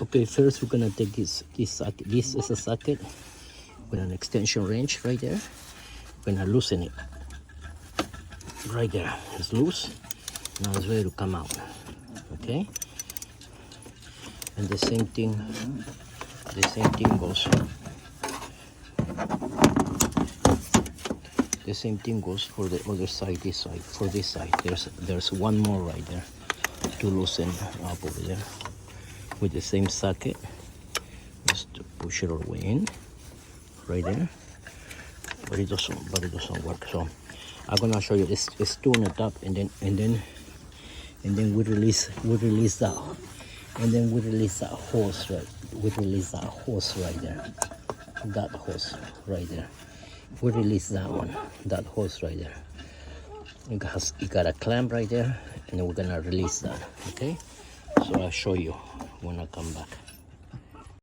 Okay, first we're gonna take this socket. This is a socket with an extension wrench right there. We're gonna loosen it. Right there, it's loose. Now it's ready to come out. Okay. And the same thing goes. The same thing goes for the other side. This side, for this side, there's one more right there to loosen up over there with the same socket. Just to push it all the way in, right there. But it doesn't work. So I'm gonna show you. It's two on the top, and then we release that, and then we release that hose right. We release that hose right there. That hose right there. We release that one. That hose right there. It got a clamp right there, and then we're gonna release that. Okay. So I'll show you when I come back.